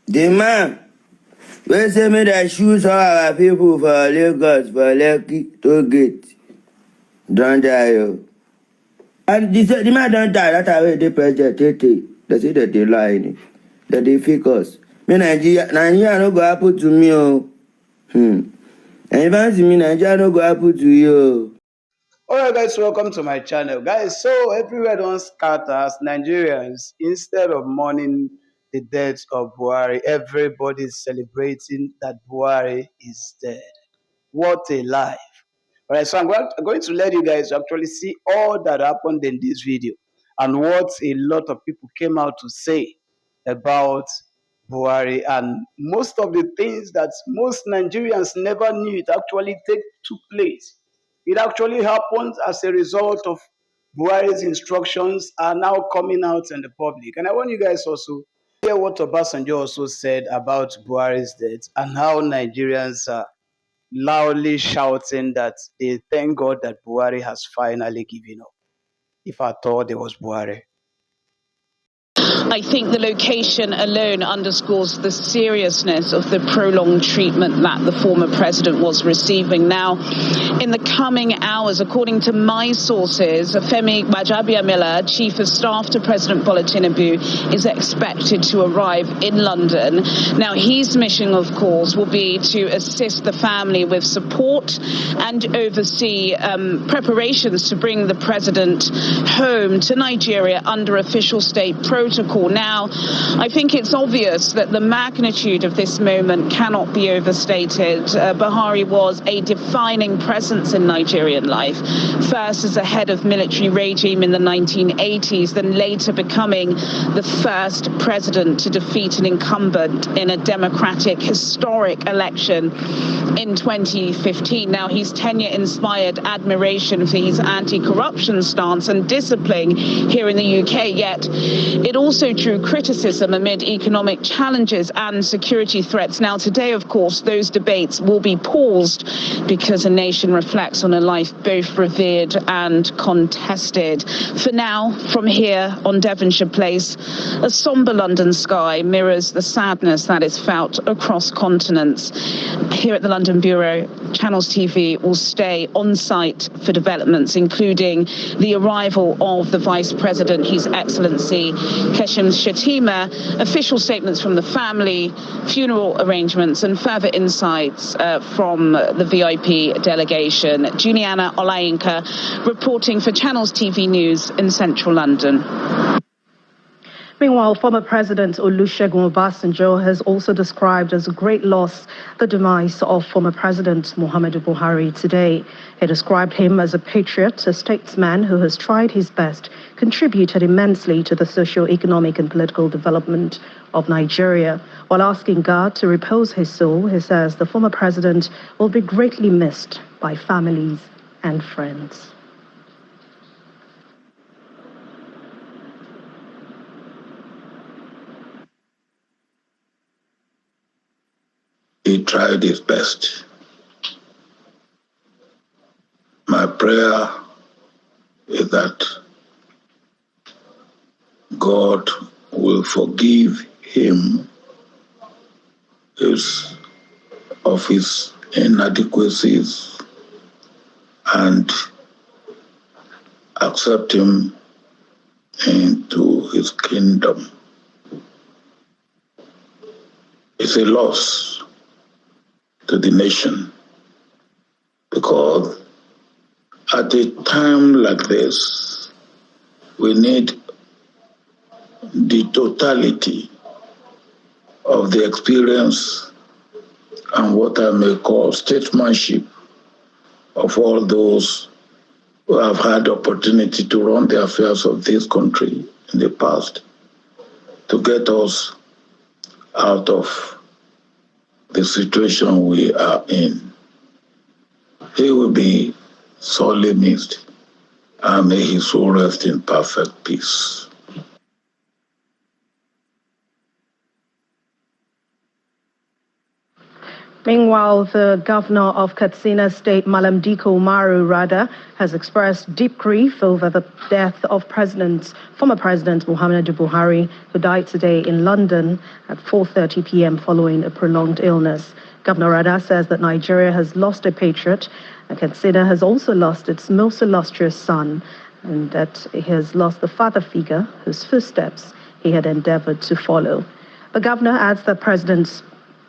The man, we say me that shoes all our people for Lagos, for Lekki, to get. Don't die, yo. And the man don't die, that's how they president, they say that they lie, that they fake us. Me Nigeria no go happen to me, oh. And if I see me, Nigeria no go happen to you. Alright guys, welcome to my channel. Guys, so everywhere don't scatter as Nigerians, instead of mourning the death of Buhari, everybody is celebrating that Buhari is dead. What a life. Alright, so I'm going to let you guys actually see all that happened in this video and what a lot of people came out to say about Buhari, and most of the things that most Nigerians never knew it actually took place. It actually happened as a result of Buhari's instructions are now coming out in the public. And I want you guys also to hear what Obasanjo also said about Buhari's death and how Nigerians are loudly shouting that they thank God that Buhari has finally given up. If I thought there was Buhari. I think the location alone underscores the seriousness of the prolonged treatment that the former president was receiving. Now, in the coming hours, according to my sources, Femi Gbajabiamila, Chief of Staff to President Bola Tinubu, is expected to arrive in London. Now, his mission, of course, will be to assist the family with support and oversee preparations to bring the president home to Nigeria under official state protocol. Now, I think it's obvious that the magnitude of this moment cannot be overstated. Buhari was a defining presence in Nigerian life, first as a head of military regime in the 1980s, then later becoming the first president to defeat an incumbent in a democratic, historic election in 2015. Now, his tenure inspired admiration for his anti-corruption stance and discipline here in the UK, yet it also drew criticism amid economic challenges and security threats. Now, today, of course, those debates will be paused because a nation reflects on a life both revered and contested. For now, from here on Devonshire Place, a somber London sky mirrors the sadness that is felt across continents. Here at the London Bureau, Channels TV will stay on site for developments, including the arrival of the Vice President, His Excellency Kashim Shettima, official statements from the family, funeral arrangements, and further insights from the VIP delegation. Juliana Olayinka reporting for Channels TV News in central London. Meanwhile, former President Olusegun Obasanjo has also described as a great loss the demise of former President Muhammadu Buhari today. He described him as a patriot, a statesman who has tried his best, contributed immensely to the socio-economic and political development of Nigeria. While asking God to repose his soul, he says the former president will be greatly missed by families and friends. He tried his best. My prayer is that God will forgive him of his inadequacies and accept him into his kingdom. It's a loss to the nation, because at a time like this, we need the totality of the experience and what I may call statesmanship of all those who have had the opportunity to run the affairs of this country in the past to get us out of the situation we are in. He will be sorely missed, and may his soul rest in perfect peace. Meanwhile, the governor of Katsina State, Malam Diko Umaru Rada, has expressed deep grief over the death of former President Muhammadu Buhari, who died today in London at 4:30 p.m. following a prolonged illness. Governor Rada says that Nigeria has lost a patriot, and Katsina has also lost its most illustrious son, and that he has lost the father figure whose footsteps he had endeavored to follow. The governor adds that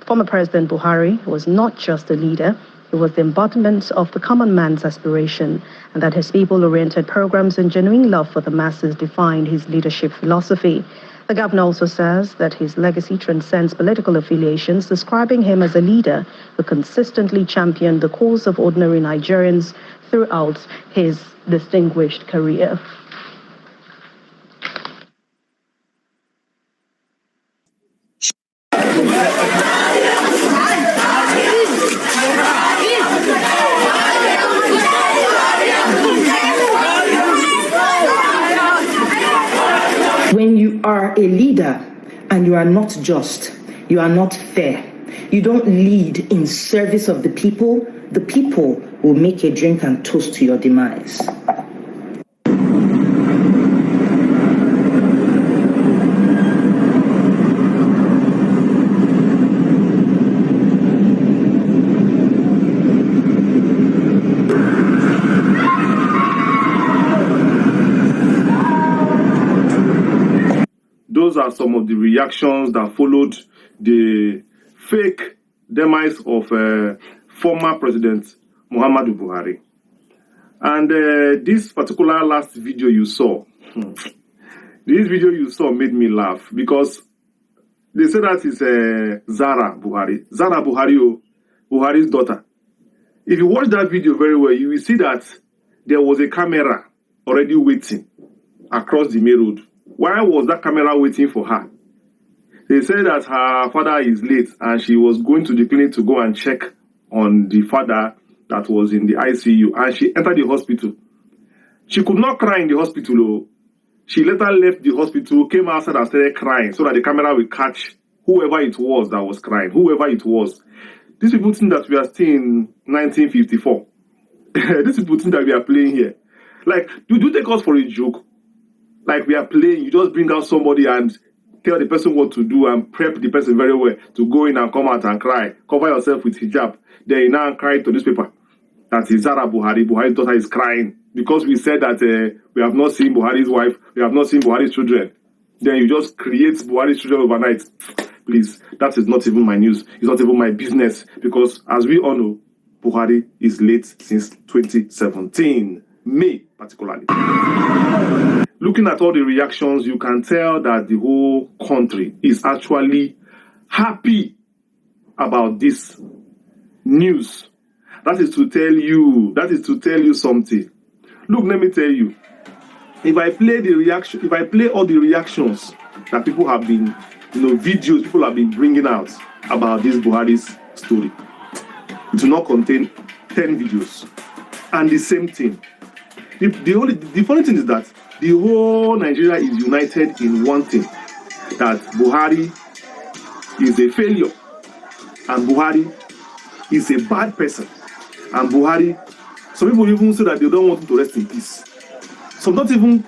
former President Buhari was not just a leader, he was the embodiment of the common man's aspiration, and that his people-oriented programs and genuine love for the masses defined his leadership philosophy. The governor also says that his legacy transcends political affiliations, describing him as a leader who consistently championed the cause of ordinary Nigerians throughout his distinguished career. When you are a leader and you are not just, you are not fair, you don't lead in service of the people will make a drink and toast to your demise. Those are some of the reactions that followed the fake demise of former President Muhammadu Buhari. And this particular last video you saw, made me laugh because they said that is Zara Buhari. Zara Buhari, Buhari's daughter. If you watch that video very well, you will see that there was a camera already waiting across the main road. Why was that camera waiting for her? They said that her father is late and she was going to the clinic to go and check on the father that was in the ICU, and she entered the hospital. She could not cry in the hospital. She later left the hospital, came outside and started crying so that the camera will catch whoever it was that was crying, whoever it was. These people think that we are still in 1954. These people think that we are playing here. Like, do take us for a joke? Like we are playing, you just bring out somebody and tell the person what to do and prep the person very well to go in and come out and cry. Cover yourself with hijab. Then you now cry to newspaper. That is Zara Buhari. Buhari's daughter is crying because we said that we have not seen Buhari's wife, we have not seen Buhari's children. Then you just create Buhari's children overnight. Please, that is not even my news. It's not even my business because as we all know, Buhari is late since 2017. May, particularly. Looking at all the reactions, you can tell that the whole country is actually happy about this news. That is to tell you something. Look, let me tell you. If I play all the reactions that people have been, videos people have been bringing out about this Buhari's story, it will not contain 10 videos. And the same thing. The funny thing is that the whole Nigeria is united in one thing, that Buhari is a failure and Buhari is a bad person, and Buhari, some people even say that they don't want him to rest in peace. Some not even,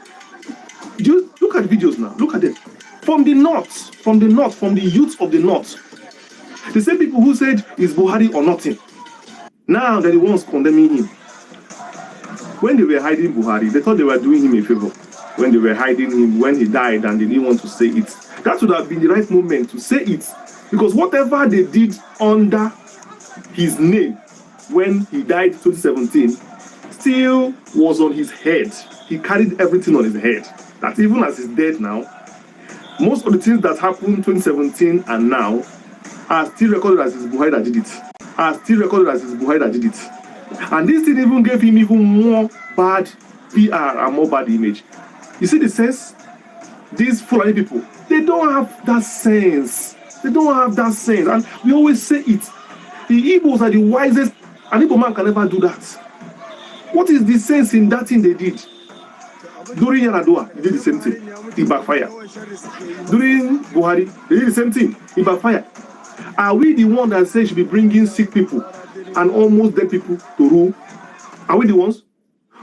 just look at the videos now, look at them. From the youth of the north, the same people who said is Buhari or nothing, now they're the ones condemning him. When they were hiding Buhari, they thought they were doing him a favor. When they were hiding him, when he died and they didn't want to say it. That would have been the right moment to say it. Because whatever they did under his name when he died in 2017 still was on his head. He carried everything on his head. That even as he's dead now, most of the things that happened in 2017 and now are still recorded as his Buhari that did it. And this thing even gave him even more bad PR and more bad image. You see the sense? These Fulani people, they don't have that sense. And we always say it. The Igbos are the wisest. An Igbo man can never do that. What is the sense in that thing they did? During Yaradua, they did the same thing. It backfired. During Buhari, they did the same thing. It backfired. Are we the one that says should be bringing sick people and almost dead people to rule? Are we the ones?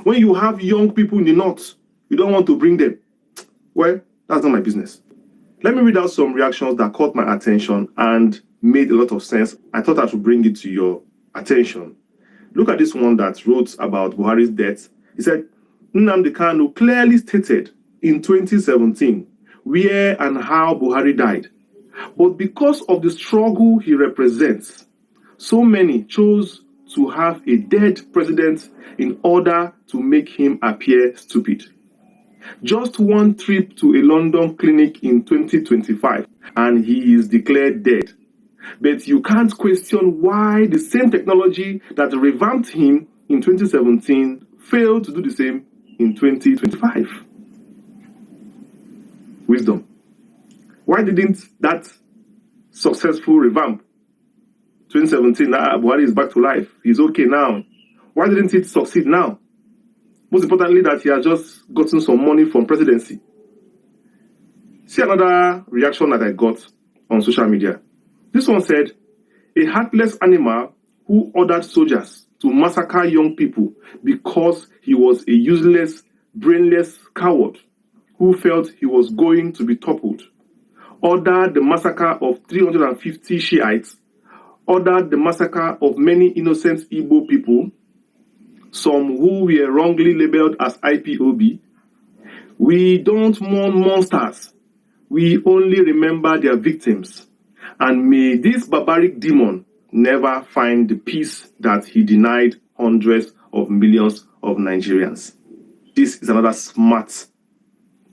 When you have young people in the north, you don't want to bring them. Well, that's not my business. Let me read out some reactions that caught my attention and made a lot of sense. I thought I should bring it to your attention. Look at this one that wrote about Buhari's death. He said, Nnamdi Kanu clearly stated in 2017 where and how Buhari died. But because of the struggle he represents, so many chose to have a dead president in order to make him appear stupid. Just one trip to a London clinic in 2025 and he is declared dead. But you can't question why the same technology that revamped him in 2017 failed to do the same in 2025. Wisdom. Why didn't that successful revamp 2017, Buhari is back to life, he's okay now. Why didn't it succeed now? Most importantly, that he has just gotten some money from presidency. See another reaction that I got on social media. This one said, a heartless animal who ordered soldiers to massacre young people because he was a useless, brainless coward who felt he was going to be toppled, ordered the massacre of 350 Shiites, ordered the massacre of many innocent Igbo people, some who were wrongly labeled as IPOB. We don't mourn monsters. We only remember their victims. And may this barbaric demon never find the peace that he denied hundreds of millions of Nigerians. This is another smart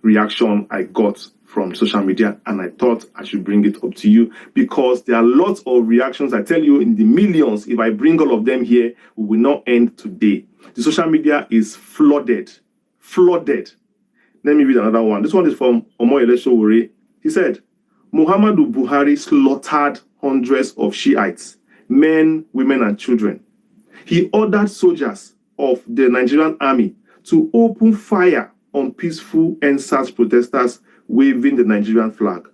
reaction I got from social media, and I thought I should bring it up to you because there are lots of reactions. I tell you, in the millions. If I bring all of them here, we will not end today. The social media is flooded. Let me read another one. This one is from Omoyele Sowore. He said, Muhammadu Buhari slaughtered hundreds of Shiites, men, women, and children. He ordered soldiers of the Nigerian army to open fire on peaceful NSAS protesters waving the Nigerian flag.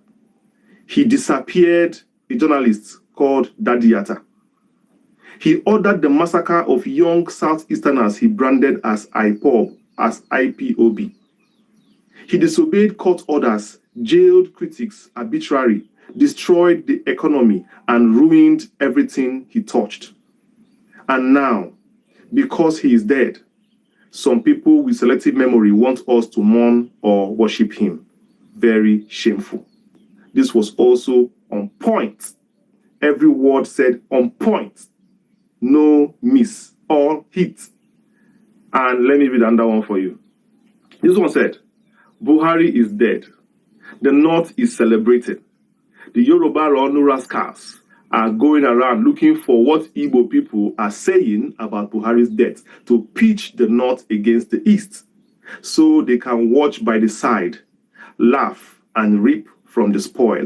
He disappeared a journalist called Dadiyata. He ordered the massacre of young Southeasterners he branded as IPOB. He disobeyed court orders, jailed critics arbitrarily, destroyed the economy, and ruined everything he touched. And now, because he is dead, some people with selective memory want us to mourn or worship him. Very shameful. This was also on point. Every word said on point. No miss. All hit. And let me read another one for you. This one said, Buhari is dead. The North is celebrated. The Yoruba Ronu rascals are going around looking for what Igbo people are saying about Buhari's death to pitch the North against the East so they can watch by the side, laugh, and reap from the spoil.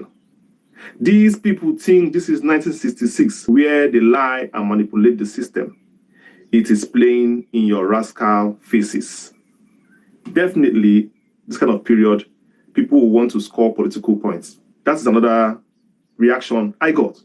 These people think this is 1966, where they lie and manipulate the system. It is plain in your rascal faces. Definitely, this kind of period, people will want to score political points. That's another reaction I got.